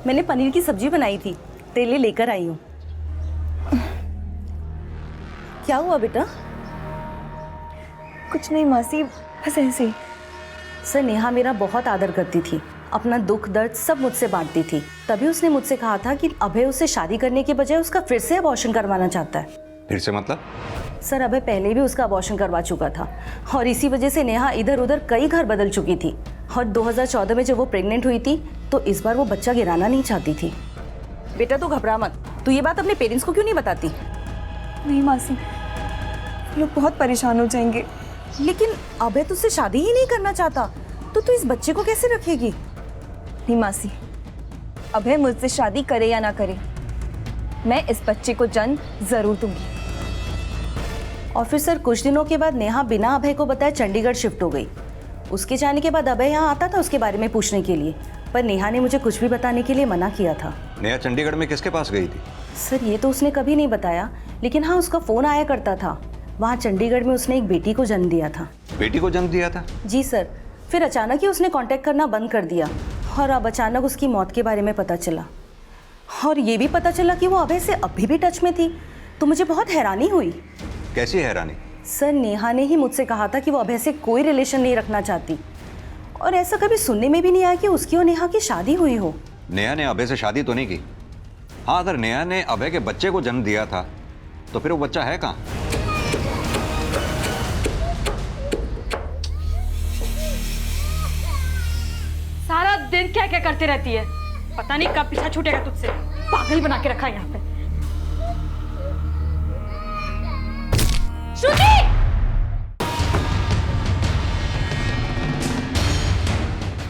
मैंने पनीर की सब्जी बनाई थी, तेरे लिए लेकर आई हूँ। क्या हुआ बेटा? कुछ नहीं मासी, बस ऐसे ही। सर, नेहा मेरा बहुत आदर करती थी, अपना दुख दर्द सब मुझसे बांटती थी। तभी उसने मुझसे कहा था कि अभय उससे शादी करने के बजाय उसका फिर से अबॉर्शन करवाना चाहता है। फिर से मतलब? सर, अभय पहले भी उसका अबॉर्शन करवा चुका था और इसी वजह से नेहा इधर उधर कई घर बदल चुकी थी। और 2014 में जब वो प्रेग्नेंट हुई थी तो इस बार वो बच्चा गिराना नहीं चाहती थी। बेटा तू घबरा मत, तू ये बात अपने पेरेंट्स को क्यों नहीं बताती? नहीं मासी, लोग बहुत परेशान हो जाएंगे। लेकिन अभय तुझसे शादी ही नहीं करना चाहता तो तू इस बच्चे को कैसे रखेगी? नहीं मासी, अभय मुझसे शादी करे या ना करे, मैं इस बच्चे को जन्म जरूर दूंगी। और फिर सर कुछ दिनों के बाद नेहा बिना अभय को बताए चंडीगढ़ शिफ्ट हो गई। उसके जाने के बाद अभय यहाँ आता था उसके बारे में पूछने के लिए, पर नेहा ने मुझे कुछ भी बताने के लिए मना किया था। नेहा चंडीगढ़ में किसके पास गई थी? सर ये तो उसने कभी नहीं बताया, लेकिन हाँ उसका फ़ोन आया करता था। वहाँ चंडीगढ़ में उसने एक बेटी को जन्म दिया था। बेटी को जन्म दिया था? जी सर। फिर अचानक ही उसने कांटेक्ट करना बंद कर दिया और अब अचानक उसकी मौत के बारे में पता चला। और ये भी पता चला कि वो अभय से अभी भी टच में थी, तो मुझे बहुत हैरानी हुई। कैसी हैरानी? सर नेहा ने ही मुझसे कहा था कि वो अभय से कोई रिलेशन नहीं रखना चाहती, और ऐसा कभी सुनने में भी नहीं आया कि उसकी और नेहा की शादी हुई हो। नेहा ने अभय से शादी तो नहीं की? हाँ, अगर नेहा ने अभय के बच्चे को जन्म दिया था तो फिर वो बच्चा है कहाँ? सारा दिन क्या क्या करती रहती है, पता नहीं कब पीछा छूटेगा तुझसे। पागल बना के रखा है यहाँ पे। श्रुति!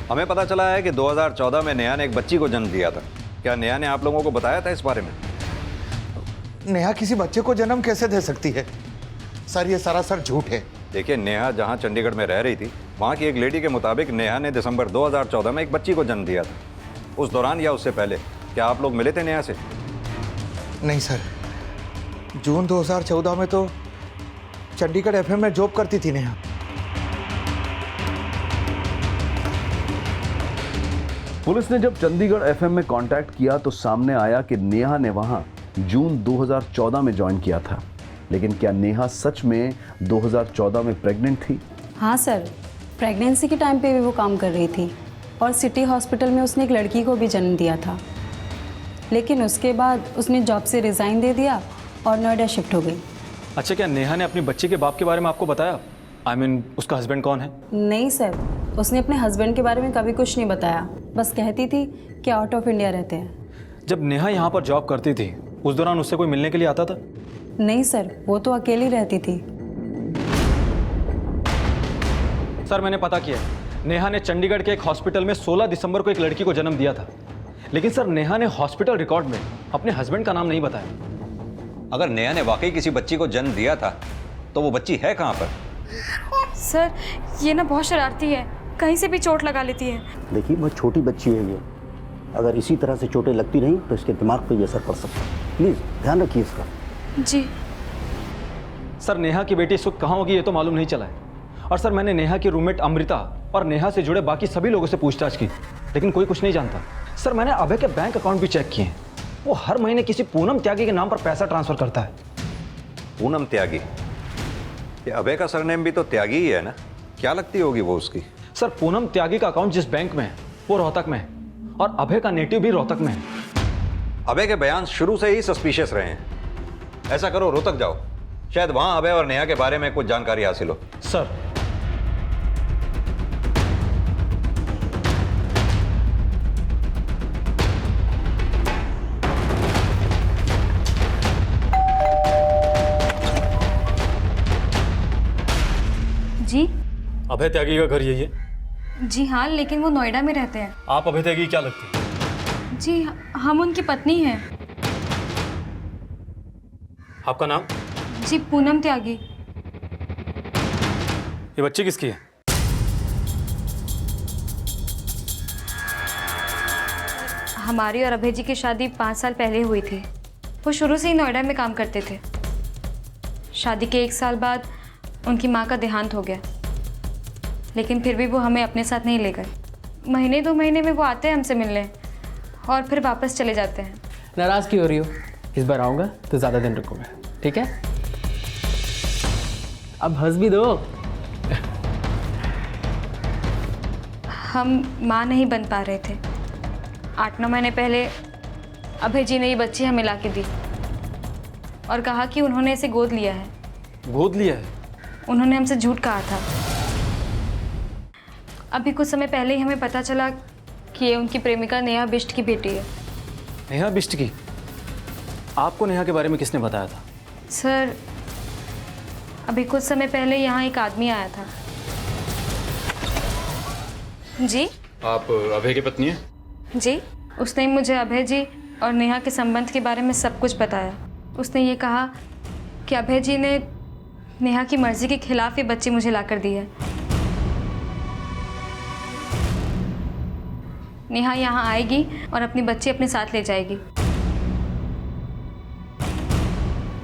हमें पता चला है कि 2014 में नेहा ने एक बच्ची को जन्म दिया था। क्या नेहा ने आप लोगों को बताया था इस बारे में? नेहा किसी बच्चे को जन्म कैसे दे सकती है? सर ये सरासर झूठ है। देखिए, नेहा जहां चंडीगढ़ में रह रही थी वहां की एक लेडी के मुताबिक नेहा ने दिसंबर 2014 में एक बच्ची को जन्म दिया था। उस दौरान या उससे पहले क्या आप लोग मिले थे नेहा से? नहीं सर, जून 2014 में तो चंडीगढ़ एफएम में जॉब करती थी नेहा। पुलिस ने जब चंडीगढ़ एफएम में कांटेक्ट किया तो सामने आया कि नेहा ने वहां जून 2014 में ज्वाइन किया था। लेकिन क्या नेहा सच में 2014 में प्रेग्नेंट थी? हाँ सर, प्रेगनेंसी के टाइम पे भी वो काम कर रही थी और सिटी हॉस्पिटल में उसने एक लड़की को भी जन्म दिया था। लेकिन उसके बाद उसने जॉब से रिज़ाइन दे दिया और नोएडा शिफ्ट हो गई। अच्छा, क्या नेहा ने अपनी बच्ची के बाप के बारे में आपको बताया? I mean, उसका हस्बैंड कौन है? नहीं सर, उसने अपने हस्बैंड के बारे में कभी कुछ नहीं बताया, बस कहती थी कि आउट ऑफ इंडिया रहते हैं। जब नेहा यहाँ पर जॉब करती थी उस दौरान उससे कोई मिलने के लिए आता था? नहीं सर, वो तो अकेली रहती थी। सर मैंने पता किया, नेहा ने चंडीगढ़ के एक हॉस्पिटल में 16 दिसंबर को एक लड़की को जन्म दिया था। लेकिन सर नेहा ने हॉस्पिटल रिकॉर्ड में अपने हस्बैंड का नाम नहीं बताया। अगर नेहा ने वाकई किसी बच्ची को जन्म दिया था तो वो बच्ची है कहाँ पर? सर ये ना बहुत शरारती है, कहीं से भी चोट लगा लेती है। देखिए बहुत छोटी बच्ची है ये, अगर इसी तरह से चोटें लगती रहीं तो इसके दिमाग पे भी असर पड़ सकता है। प्लीज़ ध्यान रखिए इसका। जी सर, नेहा की बेटी इस वक्त कहाँ होगी ये तो मालूम नहीं चला है। और सर मैंने नेहा की रूममेट अमृता और नेहा से जुड़े बाकी सभी लोगों से पूछताछ की, लेकिन कोई कुछ नहीं जानता। सर मैंने अभय के बैंक अकाउंट भी चेक किए, वो हर महीने किसी पूनम त्यागी के नाम पर पैसा ट्रांसफर करता है। पूनम त्यागी? ये अभय का सरनेम भी तो त्यागी ही है ना? क्या लगती होगी वो उसकी? सर पूनम त्यागी का अकाउंट जिस बैंक में है वो रोहतक में है और अभय का नेटिव भी रोहतक में है। अभय के बयान शुरू से ही सस्पिशियस रहे हैं। ऐसा करो, रोहतक जाओ, शायद वहां अभय और नेहा के बारे में कुछ जानकारी हासिल हो। सर जी अभय त्यागी का घर यही है? जी हाँ, लेकिन वो नोएडा में रहते हैं। आप अभय त्यागी क्या लगती है? जी हम उनकी पत्नी हैं। आपका नाम? जी पूनम त्यागी। ये बच्ची किसकी है? हमारी और अभय जी की शादी 5 साल पहले हुई थी। वो शुरू से ही नोएडा में काम करते थे। शादी के 1 साल बाद उनकी माँ का देहांत हो गया, लेकिन फिर भी वो हमें अपने साथ नहीं ले गए। महीने 2 महीने में वो आते हैं हमसे मिलने और फिर वापस चले जाते हैं। नाराज़ क्यों हो रही हो? इस बार आऊँगा तो ज़्यादा दिन रुकूंगा, ठीक है? अब हंस भी दो। हम माँ नहीं बन पा रहे थे। 8-9 महीने पहले अभय जी ने ये बच्ची हमें ला के दी और कहा कि उन्होंने इसे गोद लिया है। गोद लिया है? उन्होंने हमसे झूठ कहा था। अभी कुछ समय पहले ही हमें पता चला कि ये उनकी प्रेमिका नेहा बिष्ट की बेटी है। नेहा बिष्ट की? आपको नेहा के बारे में किसने बताया था? सर, अभी कुछ समय पहले यहाँ एक आदमी आया था। जी? आप अभय की पत्नी हैं? जी, उसने मुझे अभय जी और नेहा के संबंध के बारे में सब कुछ बताया। उसने ये कहा कि अभय जी ने नेहा की मर्जी के खिलाफ ये बच्ची मुझे लाकर दी है। नेहा यहाँ आएगी और अपनी बच्ची अपने साथ ले जाएगी।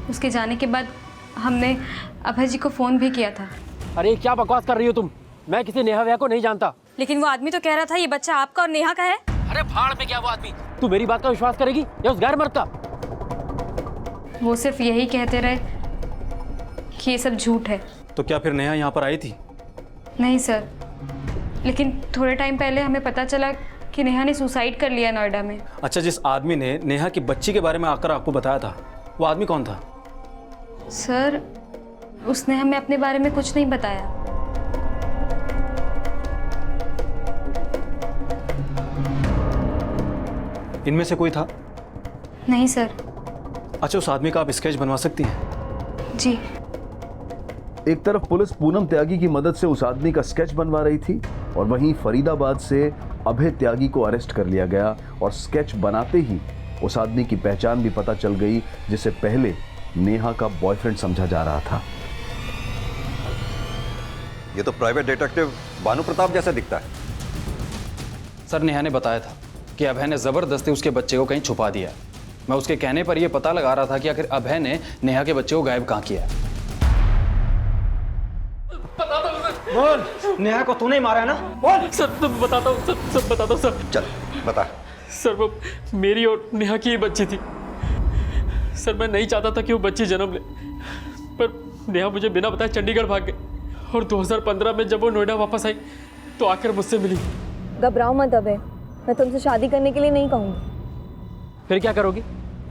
उसके जाने के बाद हमने अभय जी को फ़ोन भी किया था। अरे क्या बकवास कर रही हो तुम? मैं किसी नेहा वेहा को नहीं जानता। लेकिन वो आदमी तो कह रहा था ये बच्चा आपका और नेहा का है। अरे भाड़ में क्या वो आदमी? तू मेरी बात का विश्वास करेगी या उस गैर मर्द का? वो सिर्फ यही कहते रहे कि ये सब झूठ है। तो क्या फिर नेहा यहाँ पर आई थी? नहीं सर, लेकिन थोड़े टाइम पहले हमें पता चला कि नेहा ने सुसाइड कर लिया नोएडा में। अच्छा, जिस आदमी ने नेहा की बच्ची के बारे में आकर आपको बताया था, वो आदमी कौन था? सर, उसने हमें अपने बारे में कुछ नहीं बताया। इनमें से कोई था? नहीं सर। अच्छा, उस आदमी का आप स्केच बनवा सकती हैं? जी। एक तरफ पुलिस पूनम त्यागी की मदद से उस आदमी का स्केच बनवा रही थी और वहीं फरीदाबाद से अभय त्यागी को अरेस्ट कर लिया गया और स्केच बनाते ही उस आदमी की पहचान भी पता चल गई जिसे पहले नेहा का बॉयफ्रेंड समझा जा रहा था। ये तो प्राइवेट डिटेक्टिव भानु प्रताप जैसा दिखता है। सर, नेहा ने बताया था कि अभय ने जबरदस्ती उसके बच्चे को कहीं छुपा दिया। मैं उसके कहने पर यह पता लगा रहा था कि आखिर अभय ने नेहा के बच्चे को गायब कहाँ किया। बोल, नेहा को तूने मारा है ना? बोल। सर, सब बताता हूँ सर, सब बताता हूँ सर। चल बता। सर, वो मेरी और नेहा की ही बच्ची थी। सर, मैं नहीं चाहता था कि वो बच्ची जन्म ले, पर नेहा मुझे बिना बताए चंडीगढ़ भाग गई और 2015 में जब वो नोएडा वापस आई तो आकर मुझसे मिली। घबराओ मत अबे, मैं तुमसे शादी करने के लिए नहीं कहूँगी। फिर क्या करोगी?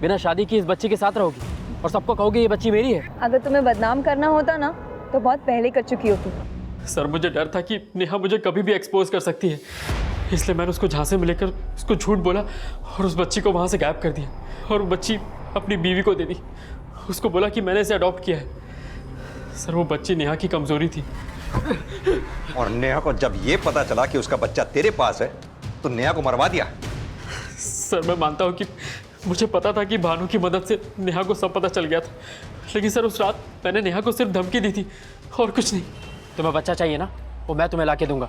बिना शादी की इस बच्ची के साथ रहोगी और सबको कहोगी ये बच्ची मेरी है? अगर तुम्हें बदनाम करना होता ना तो बहुत पहले कर चुकी होती। सर, मुझे डर था कि नेहा मुझे कभी भी एक्सपोज कर सकती है, इसलिए मैंने उसको झांसे में लेकर उसको झूठ बोला और उस बच्ची को वहाँ से गायब कर दिया और वो बच्ची अपनी बीवी को दे दी। उसको बोला कि मैंने इसे अडॉप्ट किया है। सर, वो बच्ची नेहा की कमजोरी थी। और नेहा को जब ये पता चला कि उसका बच्चा तेरे पास है तो नेहा को मरवा दिया। सर, मैं मानता हूँ कि मुझे पता था कि भानु की मदद से नेहा को सब पता चल गया था, लेकिन सर उस रात मैंने नेहा को सिर्फ धमकी दी थी और कुछ नहीं। तुम्हें बच्चा चाहिए ना, वो मैं तुम्हें लाके दूंगा,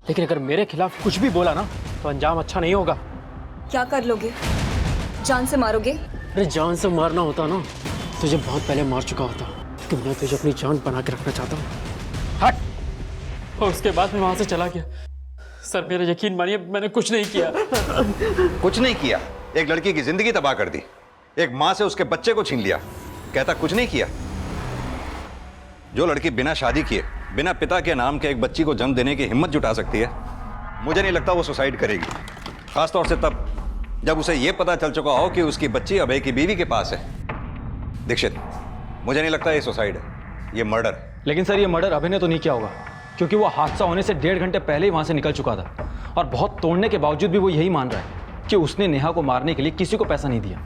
लेकिन अगर मेरे खिलाफ कुछ भी बोला ना तो अंजाम अच्छा नहीं होगा। क्या कर लोगे? जान से मारोगे? अरे जान से मारना होता ना तुझे बहुत पहले मार चुका होता, लेकिन मैं तुझे अपनी जान बना के रखना चाहता हूँ। हट। और उसके बाद मैं वहाँ से चला गया। सर, मेरा यकीन मानिए, मैंने कुछ नहीं किया। कुछ नहीं किया? एक लड़की की जिंदगी तबाह कर दी, एक माँ से उसके बच्चे को छीन लिया, कहता कुछ नहीं किया? जो लड़की बिना शादी किए, बिना पिता के नाम के एक बच्ची को जन्म देने की हिम्मत जुटा सकती है, मुझे नहीं लगता वो सुसाइड करेगी। खासतौर से तब जब उसे यह पता चल चुका हो कि उसकी बच्ची अभय की बीवी के पास है। दीक्षित, मुझे नहीं लगता ये सुसाइड है, ये मर्डर। लेकिन सर, ये मर्डर अभय ने तो नहीं किया होगा, क्योंकि वो हादसा होने से 1.5 घंटे पहले ही वहां से निकल चुका था और बहुत तोड़ने के बावजूद भी वो यही मान रहा है कि उसने नेहा को मारने के लिए किसी को पैसा नहीं दिया।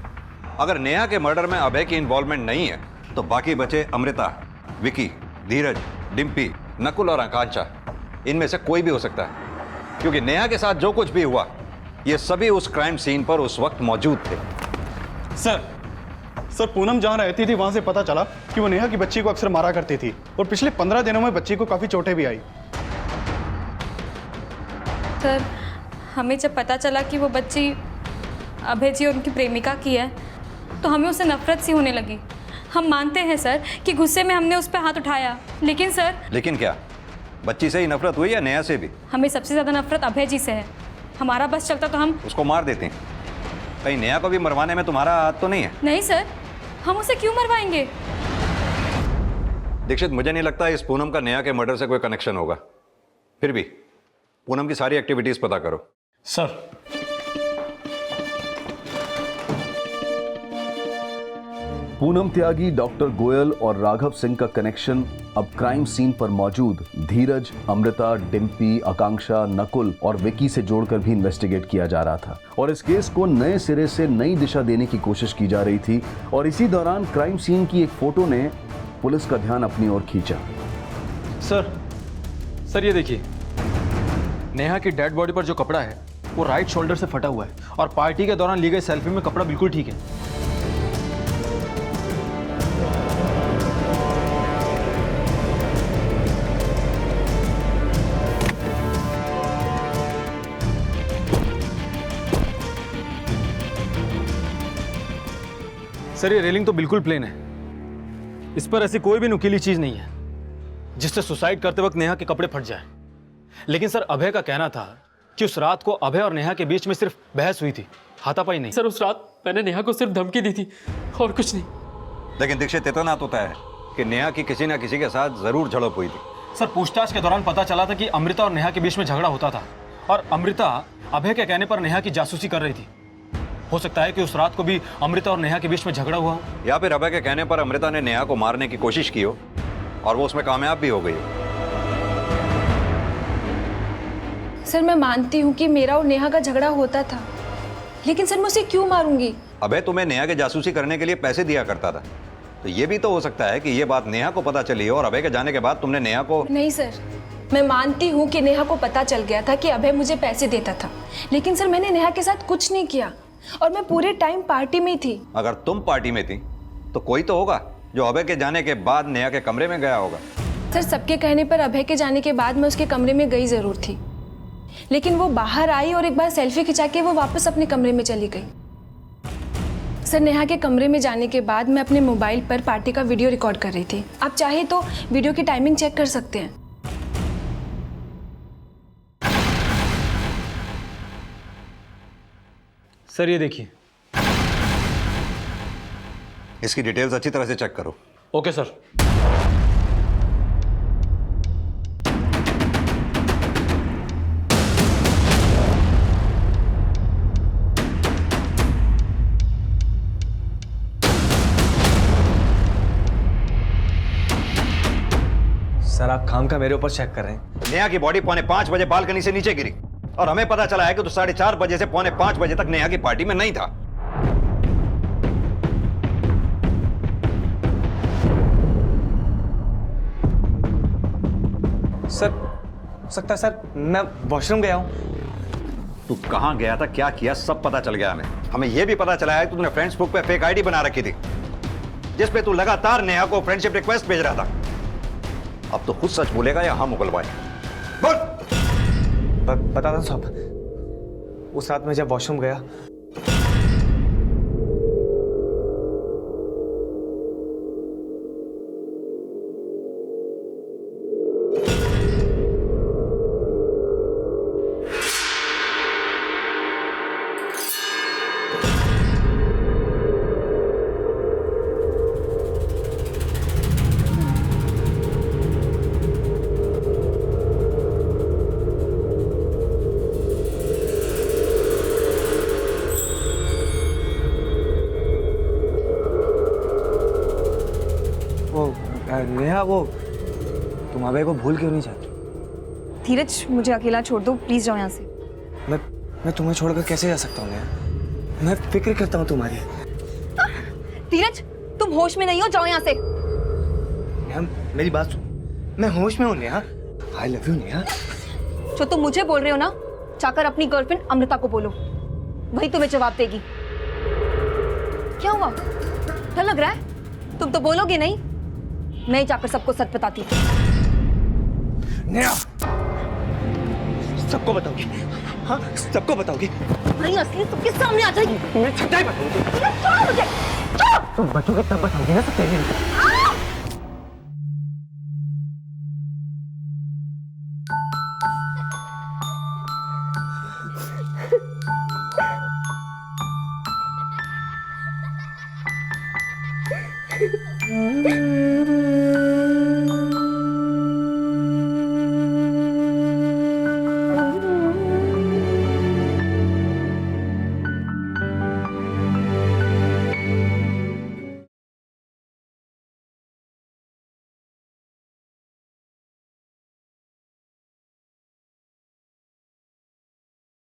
अगर नेहा के मर्डर में अभय की इन्वॉल्वमेंट नहीं है तो बाकी बचे अमृता, विकी, धीरज, डिम्पी, नकुल और आकांक्षा, इनमें से कोई भी हो सकता है, क्योंकि नेहा के साथ जो कुछ भी हुआ ये सभी उस क्राइम सीन पर उस वक्त मौजूद थे। सर, पूनम जहाँ रहती थी वहां से पता चला कि वो नेहा की बच्ची को अक्सर मारा करती थी और पिछले 15 दिनों में बच्ची को काफी चोटें भी आई। सर, हमें जब पता चला कि वो बच्ची अभय जी और उनकी प्रेमिका की है तो हमें उससे नफरत सी होने लगी। हम मानते हैं सर कि गुस्से में हमने उस पर हाथ उठाया, लेकिन सर। लेकिन क्या बच्ची से ही नफरत हुई या नेहा से भी? हमें सबसे ज़्यादा नफरत अभय जी से है। हमारा बस चलता तो हम उसको मार देते हैं। कहीं नेहा को भी मरवाने में तुम्हारा हाथ तो नहीं है? नहीं सर, हम उसे क्यों मरवाएंगे? दीक्षित, मुझे नहीं लगता इस पूनम का नेहा के मर्डर से कोई कनेक्शन होगा। फिर भी पूनम की सारी एक्टिविटीज पता करो। सर, पूनम त्यागी, डॉक्टर गोयल और राघव सिंह का कनेक्शन अब क्राइम सीन पर मौजूद धीरज, अमृता, डिम्पी, आकांक्षा, नकुल और विकी से जोड़कर भी इन्वेस्टिगेट किया जा रहा था और इस केस को नए सिरे से नई दिशा देने की कोशिश की जा रही थी। और इसी दौरान क्राइम सीन की एक फोटो ने पुलिस का ध्यान अपनी ओर खींचा। सर ये देखिए, नेहा की डेड बॉडी पर जो कपड़ा है वो राइट शोल्डर से फटा हुआ है और पार्टी के दौरान ली गई सेल्फी में कपड़ा बिल्कुल ठीक है। सर ये रेलिंग तो बिल्कुल प्लेन है, इस पर ऐसी कोई भी नुकीली चीज नहीं है जिससे सुसाइड करते वक्त नेहा के कपड़े फट जाए। लेकिन सर अभय का कहना था कि उस रात को अभय और नेहा के बीच में सिर्फ बहस हुई थी, हाथापाई नहीं। सर उस रात मैंने नेहा को सिर्फ धमकी दी थी और कुछ नहीं। लेकिन दीक्षित इतना तो तय है कि नेहा की किसी ना किसी के साथ जरूर झड़प हुई थी। सर पूछताछ के दौरान पता चला था कि अमृता और नेहा के बीच में झगड़ा होता था और अमृता अभय के कहने पर नेहा की जासूसी कर रही थी। हो सकता है कि उस रात को भी अमृता और नेहा के बीच में झगड़ा हुआ हो, या फिर अभय के कहने पर अमृता ने नेहा को मारने की कोशिश की हो और वो उसमें कामयाब भी हो गई हो। सर मैं मानती हूँ कि मेरा और नेहा का झगड़ा होता था, लेकिन सर मैं उसे क्यों मारूंगी? अभय तुम्हें नेहा के जासूसी करने के लिए पैसे दिया करता था, तो ये भी तो हो सकता है कि ये बात नेहा को पता चली हो और अभय के जाने के बाद तुमने नेहा को। नहीं सर, मैं मानती हूँ कि नेहा को पता चल गया था कि अभय मुझे पैसे देता था, लेकिन सर मैंने नेहा के साथ कुछ नहीं किया और मैं पूरे टाइम पार्टी में थी। अगर तुम पार्टी में थी तो कोई तो होगा जो अभय के जाने के बाद नेहा के कमरे में गया होगा। सर सबके कहने पर अभय के जाने के बाद मैं उसके कमरे में गई जरूर थी, लेकिन वो बाहर आई और एक बार सेल्फी खिंचा के वो वापस अपने कमरे में चली गई। सर नेहा के कमरे में जाने के बाद मैं अपने मोबाइल पर पार्टी का वीडियो रिकॉर्ड कर रही थी। आप चाहे तो वीडियो की टाइमिंग चेक कर सकते हैं। सर ये देखिए, इसकी डिटेल्स अच्छी तरह से चेक करो। Okay sir. सर आप खाम का मेरे ऊपर चेक कर रहे हैं। नेहा की बॉडी 4:45 बजे बालकनी से नीचे गिरी और हमें पता चला है कि तो 4:30 बजे से 4:45 बजे तक नेहा की पार्टी में नहीं था। सर सकता सर मैं वॉशरूम गया हूँ। तू कहाँ गया था, क्या किया, सब पता चल गया हमें। हमें यह भी पता चला है कि तूने फेसबुक पे फेक आईडी बना रखी थी जिस पे तू लगातार नेहा को फ्रेंडशिप रिक्वेस्ट भेज रहा था। अब तो खुद सच बोलेगा या हम उगलवाए? बोल। बता दो साहब, उस रात में जब वॉशरूम गया नेहा, वो तुम अभय को भूल क्यों नहीं जाती? धीरज मुझे अकेला छोड़ दो प्लीज, जाओ यहाँ से। मैं तुम्हें छोड़कर कैसे जा सकता हूँ नेहा? मैं फिक्र करता हूँ तुम्हारी। धीरज तुम होश में नहीं हो, जाओ यहाँ से। नेहा मेरी बात सुन, मैं होश में हूँ Neha. I love you Neha. जो तुम मुझे बोल रहे हो ना, जाकर अपनी गर्लफ्रेंड अमृता को बोलो, वही तुम्हें जवाब देगी। क्या हुआ, डर लग रहा है? तुम तो बोलोगे नहीं, मैं जाकर सबको सच बताती हूँ। नेहा सबको बताओगी? हाँ सबको बताओगी? नहीं, असली सबके सामने आ जाएगी। मैं सच्चाई बताऊंगी। छोड़ो मुझे, छोड़ो। तुम बचोगे तब बताओगी ना सच्चाई।